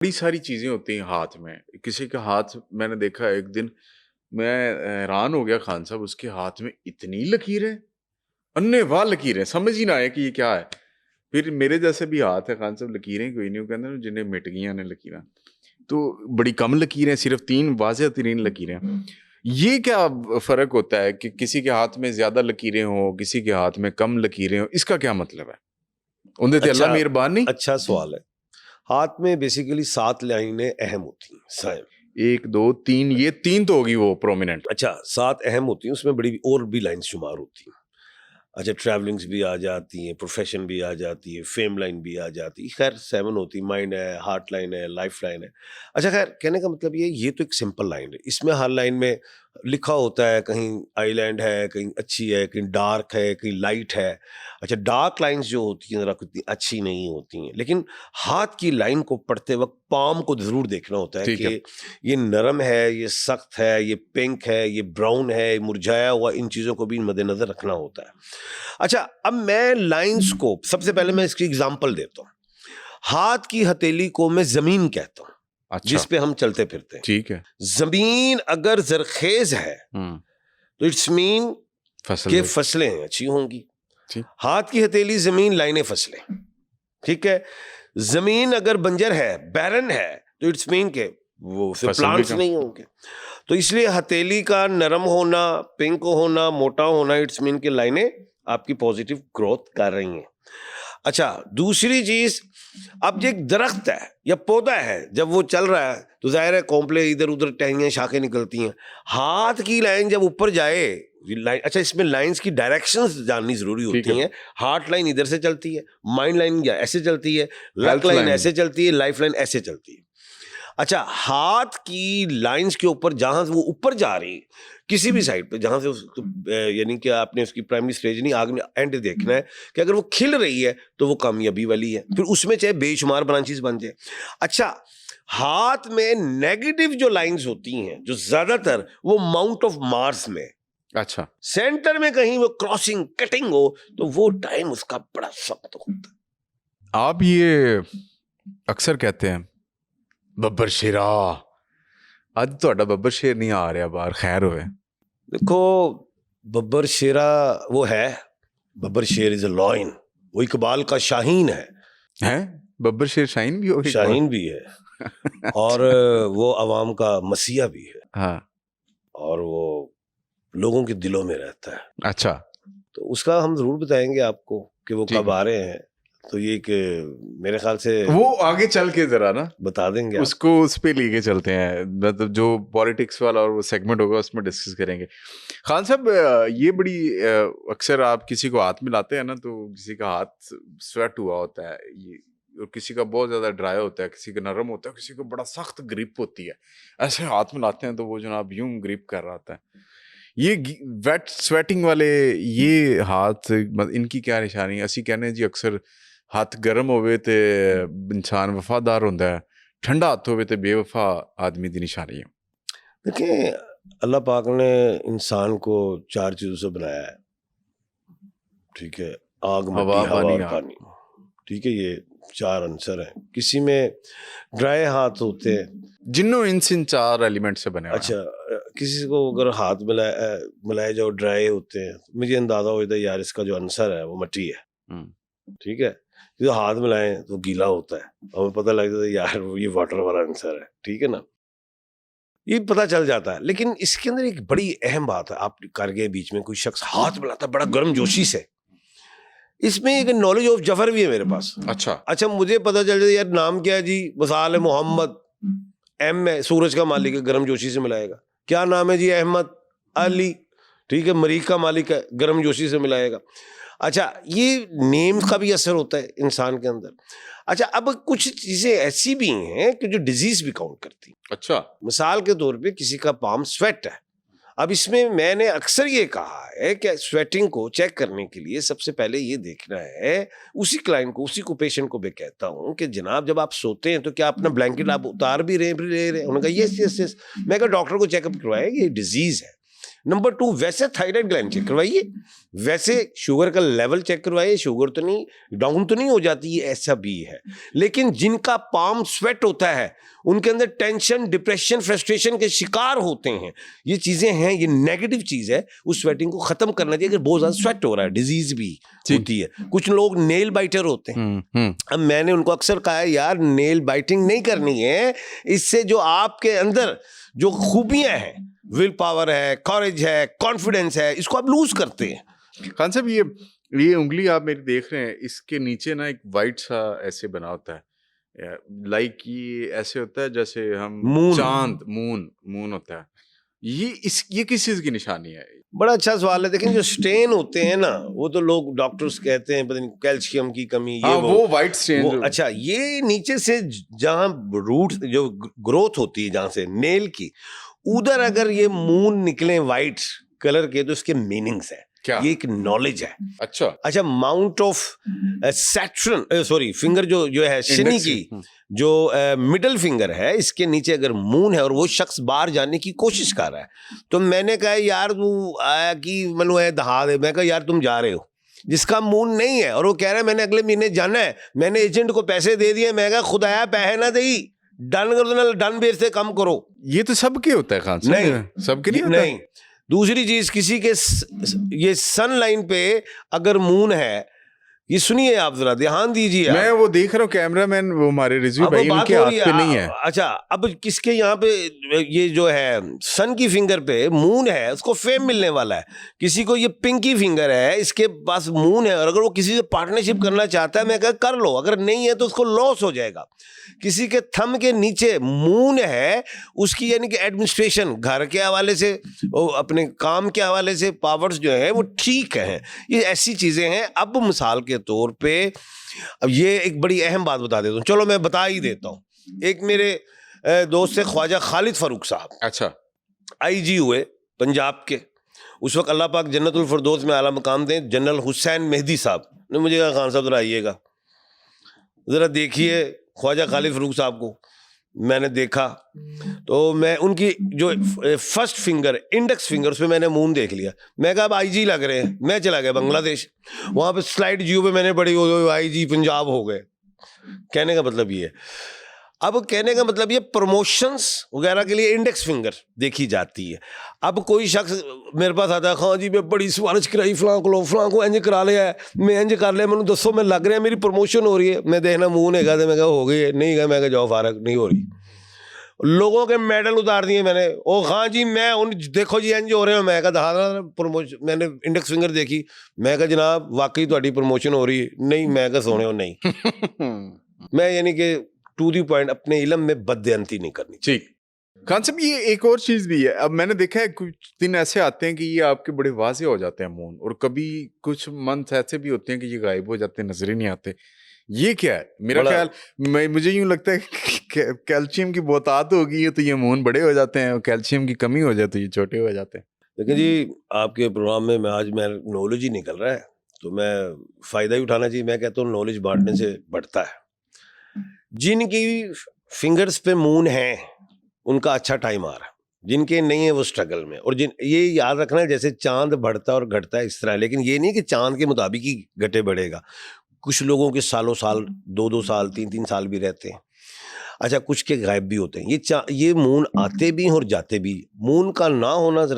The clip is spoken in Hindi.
बड़ी सारी चीज़ें होती हैं हाथ में। किसी का हाथ मैंने देखा एक दिन मैं हैरान हो गया खान साहब उसके हाथ में इतनी लकीरें, अन्नेवाह लकीरें, समझ ही ना आए कि ये क्या है। फिर मेरे जैसे भी हाथ है खान साहब लकीरें कोई नहीं, वो कहते हैं ना जिन्हें मिट गईयां ने लकीरें। तो बड़ी कम लकीरें, सिर्फ 3 वाज़ह-तरीन लकीरें। ये क्या फ़र्क होता है कि किसी के हाथ में ज़्यादा लकीरें हों, किसी के हाथ में कम लकीरें हों, इसका क्या मतलब है? उन्दे ते अल्लाह अच्छा, मेहरबान नहीं? अच्छा सवाल है। हाथ में बेसिकली 7 लाइनें अहम होती हैं, साइम। 1, 2, 3 ये 3 तो होगी वो प्रोमिनेंट। अच्छा, 7 अहम होती हैं, उसमें बड़ी और भी लाइन्स शुमार होती हैं। अच्छा, ट्रैवलिंग्स भी आ जाती हैं, प्रोफ़ेशन भी आ जाती है, फ़ेम लाइन भी आ जाती है। ख़ैर 7 होती है, माइंड है, हार्ट लाइन है, लाइफ़ लाइन है। अच्छा ख़ैर कहने का मतलब ये तो एक सिंपल लाइन है। इसमें हर लाइन में लिखा होता है, कहीं आइलैंड है, कहीं अच्छी है, कहीं डार्क है, कहीं लाइट है। अच्छा, डार्क लाइन्स जो होती हैं ज़रा इतनी अच्छी नहीं होती हैं। लेकिन हाथ की लाइन को पढ़ते वक़्त पाम को ज़रूर देखना होता है ठीक है। कि ये नरम है, ये सख्त है, ये पिंक है, ये ब्राउन है, ये मुरझाया हुआ, इन चीज़ों को भी मद्देनज़र रखना होता है। अच्छा, अब मैं लाइन्स को सबसे पहले मैं इसकी एग्ज़ाम्पल देता हूँ। हाथ की हथेली को मैं ज़मीन कहता हूँ, अच्छा, जिस पे हम चलते-फिरते हैं। ठीक है। ज़मीन अगर ज़रख़ेज़ है, हुँ, तो इट्स मीन फसल कि है। फसलें अच्छी होंगी। ठीक। हाथ की हथेली ज़मीन, लाइनें फसलें, ठीक है? ज़मीन अगर बंजर है, बैरन है, तो इट्स मीन के वो उससे फसल भी प्लांट्स कम। नहीं होंगे। तो इसलिए हथेली का नरम होना, पिंक होना, मोटा होना, इट्स मीन कि लाइनें आपकी पॉजिटिव ग्रोथ कर रही हैं। अच्छा, दूसरी चीज़, अब ये एक दरख्त है या पौधा है, जब वो चल रहा है तो ज़ाहिर है कॉम्प्ले इधर-उधर टहनियाँ, शाखें निकलती हैं। हाथ की लाइन जब ऊपर जाए, ये लाइन, अच्छा इसमें लाइन्स की डायरेक्शंस जाननी ज़रूरी ठीक होती है। हैं। हार्ट लाइन इधर से चलती है, माइंड लाइन या ऐसे चलती है, लक हेल्थ लाइन लाइन। ऐसे चलती है, लाइफ लाइन ऐसे चलती है। अच्छा, हाथ की लाइंस के ऊपर जहां से वो ऊपर जा रही है, किसी भी साइड पे जहां से उसको यानी कि आपने उसकी प्राइमरी स्टेज नहीं, आगे एंड देखना है कि अगर वो खिल रही है तो वो कामयाबी वाली है, फिर उसमें चाहे बेशुमार ब्रांचेस बन जाए। अच्छा, हाथ में नेगेटिव जो लाइंस होती हैं, जो ज्यादातर वो माउंट ऑफ मार्स में अच्छा, सेंटर में कहीं वो क्रॉसिंग कटिंग हो, तो वो टाइम उसका बड़ा सख्त होता है। आप ये अक्सर कहते हैं बब्बर शेरा, ਅੱਜ ਤੁਹਾਡਾ ਬੱਬਰ ਸ਼ੇਰ नहीं आ रहा बाहर, खैर होवे। देखो, बब्बर शेरा वो है, बब्बर शेर इज अ लॉयन, वो इकबाल का शाहीन है। हैं? बब्बर शेर शाहीन भी हो एक बार? शाहीन भी है और अच्छा। वो अवाम का मसीहा भी है, हाँ, और वो लोगों के दिलों में रहता है। अच्छा, तो उसका हम जरूर बताएंगे आपको कि वो ठीक कब है। आ रहे हैं। तो ये कि मेरे ख्याल से वो आगे चल के ज़रा ना बता देंगे आपको। उसको उस पे लेके चलते हैं, मतलब जो पॉलिटिक्स वाला और वो सेगमेंट होगा उसमें डिस्कस करेंगे। खान साहब ये बड़ी अक्सर आप किसी को हाथ मिलाते हैं ना तो किसी का हाथ स्वेट हुआ होता है ये, और किसी का बहुत ज़्यादा ड्राई होता है, किसी का नरम होता है, किसी को बड़ा सख्त ग्रिप होती है। ऐसे हाथ मिलाते हैं तो वो जनाब यूं ग्रिप कर रहा होता है। ये वेट स्वेटिंग वाले ये हाथ इनकी क्या निशानी है? ਅਸੀਂ ਕਹਿੰਦੇ जी अक्सर हथ गर्म होवे ते इंसान वफादार होंदा है, ठंडा हथ होवे ते बेवफा आदमी दी निशानी है। देखिए, अल्लाह पाक ने इंसान को 4 चीजों से बनाया है, ठीक है? आग, हवा, मिट्टी, हवा पानी, और आग। पानी, ठीक है? ये 4 आंसर हैं। किसी में ड्राई हाथ होते हैं। जिन्नो इंस इन 4 एलिमेंट से बने हुए अच्छा, हैं। किसी को अगर हाथ मिलाए जाओ ड्राई होते हैं, तो मुझे अंदाजा हो जाता है यार इसका जो आंसर है वो मट्टी है, हुँ। ठीक है? जो हाथ मिलाएं तो गीला होता है, हमें पता लग जाता है यार वो ये वाटर वाला आंसर है, ठीक है ना? ये पता चल जाता है। लेकिन इसके अंदर एक बड़ी अहम बात है, आप कर गए बीच में, कोई शख्स हाथ मिलाता है बड़ा गर्मजोशी से, इसमें एक नॉलेज ऑफ जफर भी है मेरे पास। अच्छा, अच्छा, मुझे पता चल जाता है यार नाम क्या है जी, वसाल है मोहम्मद, एम है, सूरज का मालिक है, गर्मजोशी से मिलाएगा। क्या नाम है जी, अहमद, अली, ठीक है, मरीख का मालिक है, गर्मजोशी से मिलाएगा। अच्छा, ये नेम का भी असर होता है इंसान के अंदर। अच्छा, अब कुछ चीजें ऐसी भी हैं कि जो डिजीज भी काउंट करती हैं। अच्छा। मिसाल के तौर पे किसी का पाम स्वेट है। अब इसमें मैंने अक्सर ये कहा है कि स्वेटिंग को चेक करने के लिए सबसे पहले ये देखना है, उसी क्लाइंट को, उसी को, पेशेंट को मैं कहता हूँ कि जनाब जब आप सोते हैं तो क्या अपना ब्लैंकेट आप उतार भी रहे हैं, फिर ले रहे हैं? उन्होंने कहा यस यस यस। मैं कहा डॉक्टर को चेकअप करवाएं, ये डिजीज है। नंबर 2, वैसे थायराइड ग्लैंड चेक करवाइए, वैसे शुगर का लेवल चेक करवाइए, शुगर तो नहीं डाउन तो नहीं हो जाती है, ऐसा भी है। लेकिन जिनका पाम स्वेट होता है उनके अंदर टेंशन, डिप्रेशन, फ्रस्ट्रेशन के शिकार होते हैं। ये चीजें हैं, ये नेगेटिव चीज है, उस स्वेटिंग को खत्म करना चाहिए। अगर बहुत ज्यादा स्वेट हो रहा है, डिजीज भी होती है। कुछ लोग नेल बाइटर होते हैं, अब मैंने उनको अक्सर कहा है यार नेल बाइटिंग नहीं करनी है, इससे जो आपके अंदर जो खूबियां हैं, विल पावर है, कॉरेज है, कॉन्फिडेंस है, इसको आप लूज करते हैं। खान साहब ये उंगली आप मेरी देख रहे हैं, इसके नीचे ना एक वाइट सा ऐसे बना होता है, लाइक ये ऐसे होता है जैसे हम चांद, मून होता है। ये किस चीज की निशानी है? बड़ा अच्छा सवाल है। देखिए जो स्टेन होते हैं ना, वो तो लोग डॉक्टर्स कहते हैं पता नहीं कैल्शियम की कमी, ये वो वाइट स्टेन। अच्छा, ये नीचे से जहां रूट जो ग्रोथ होती है, जहां से नेल की, उधर अगर ये मून निकले वाइट कलर के, तो इसके मीनिंग्स है क्या? ये एक नॉलेज है। अच्छा, mount of Saturn, sorry, finger जो है शनि की, जो मिडल फिंगर है, इसके नीचे अगर मून है और वो शख्स बाहर जाने की कोशिश कर रहा है, तो मैंने कहा यार तू आया कि मनु है दहा दे, मैं कहा यार तुम जा रहे हो, जिसका मून नहीं है और वो कह रहा है मैंने अगले महीने जाना है, मैंने एजेंट को पैसे दे दिए, मैं कहा खुदाया पैसे ना दे, डन कर दो, डन बेर से कम करो। ये तो सबके होता है खान साहब? नहीं, सबके नहीं होता। नहीं। दूसरी चीज, किसी के ये सन लाइन पे अगर मून है, ये सुनिए आप जरा ध्यान दीजिए। मैं वो देख रहा हूँ कैमरामैन, वो हमारे रिजवी भाई, उनके हाथ पे नहीं है। अच्छा, अब किसके यहाँ पे ये जो है सन की फिंगर पे मून है, उसको फेम मिलने वाला है। किसी को ये पिंकी फिंगर है, इसके पास मून है, और अगर वो किसी से पार्टनरशिप करना चाहता है, मैं कह कर लो, अगर नहीं है तो उसको लॉस हो जाएगा। किसी के थंब के नीचे मून है, उसकी यानी कि एडमिनिस्ट्रेशन, घर के हवाले से, अपने काम के हवाले से पावर्स जो है वो ठीक है। ये ऐसी चीजें हैं। अब मिसाल के तौर पे, अब ये एक बड़ी अहम बात बता देता हूँ, चलो मैं बता ही देता हूँ। एक मेरे दोस्त से ख्वाजा खालिद फारूक साहब, अच्छा, आईजी हुए पंजाब के, उस वक्त अल्लाह पाक जन्नतुल फिरदौस में आला मकाम दें। जनरल हुसैन मेहदी साहब ने मुझे कहा खान साहब जरा आइएगा, जरा देखिए ख्वाजा खालिद फारूक साहब को। मैंने देखा तो मैं उनकी जो फर्स्ट फिंगर, इंडेक्स फिंगर, उसमें मैंने मून देख लिया। मैं कहा अब आईजी लग रहे हैं। मैं चला गया बांग्लादेश, वहां पे स्लाइड जियो पे मैंने पढ़ी, आईजी पंजाब हो गए। कहने का मतलब ये है, अब कहने का मतलब ये प्रमोशंस वगैरह के लिए इंडेक्स फिंगर देखी जाती है। अब कोई शख्स मेरे पास आता है, हाँ जी मैं बड़ी सिफारिश कराई फलां को इंज करा लिया है, मैं इंज कर लिया, मैंने दसो मैं लग रहा है, मेरी प्रमोशन हो रही है। मैं देखना मून है, मैं कहा हो गई है, नहीं कहा, मैं कहा जाओ फारग, नहीं हो रही। लोगों के मेडल उतार दिए मैंने, ओ हाँ जी मैं उन देखो जी इंज हो रहे हो। मैं कहा हाँ प्रमोशन, मैंने इंडेक्स फिंगर देखी, मैं कहा जनाब वाकई ਤੁਹਾਡੀ प्रमोशन हो रही है? नहीं। मैं कहा सोने हो नहीं। मैं यानी कि टू दी पॉइंट अपने इल्म में बदअंती नहीं करनी। ठीक। खान साहब ये एक और चीज भी है, अब मैंने देखा है कुछ दिन ऐसे आते हैं कि ये आपके बड़े वाज़ेह हो जाते हैं मून, और कभी कुछ मंथ ऐसे भी होते हैं कि ये गायब हो जाते हैं, नजर ही नहीं आते। ये क्या है? मेरा ख्याल, मुझे यूं लगता है कि कैल्शियम की बहुतात होगी है तो ये मून बड़े हो जाते हैं, और कैल्शियम की कमी हो जाती है तो ये छोटे हो जाते हैं। देखिए जी, आपके प्रोग्राम में मैं आज नॉलेज ही निकल रहा है, तो मैं फ़ायदा ही उठाना चाहिए। मैं कहता हूँ नॉलेज बांटने से बढ़ता है। जिनकी फिंगर्स पे मून है उनका अच्छा टाइम आ रहा है, जिनके नहीं है वो स्ट्रगल में। और ये याद रखना है, जैसे चांद बढ़ता और घटता है इस तरह, लेकिन ये नहीं कि चांद के मुताबिक ही घटे बढ़ेगा। कुछ लोगों के सालों साल, 2-2 साल, 3-3 साल भी रहते हैं। अच्छा, कुछ के गायब भी होते हैं। ये मून आते भी और जाते भी। मून का ना होना जरा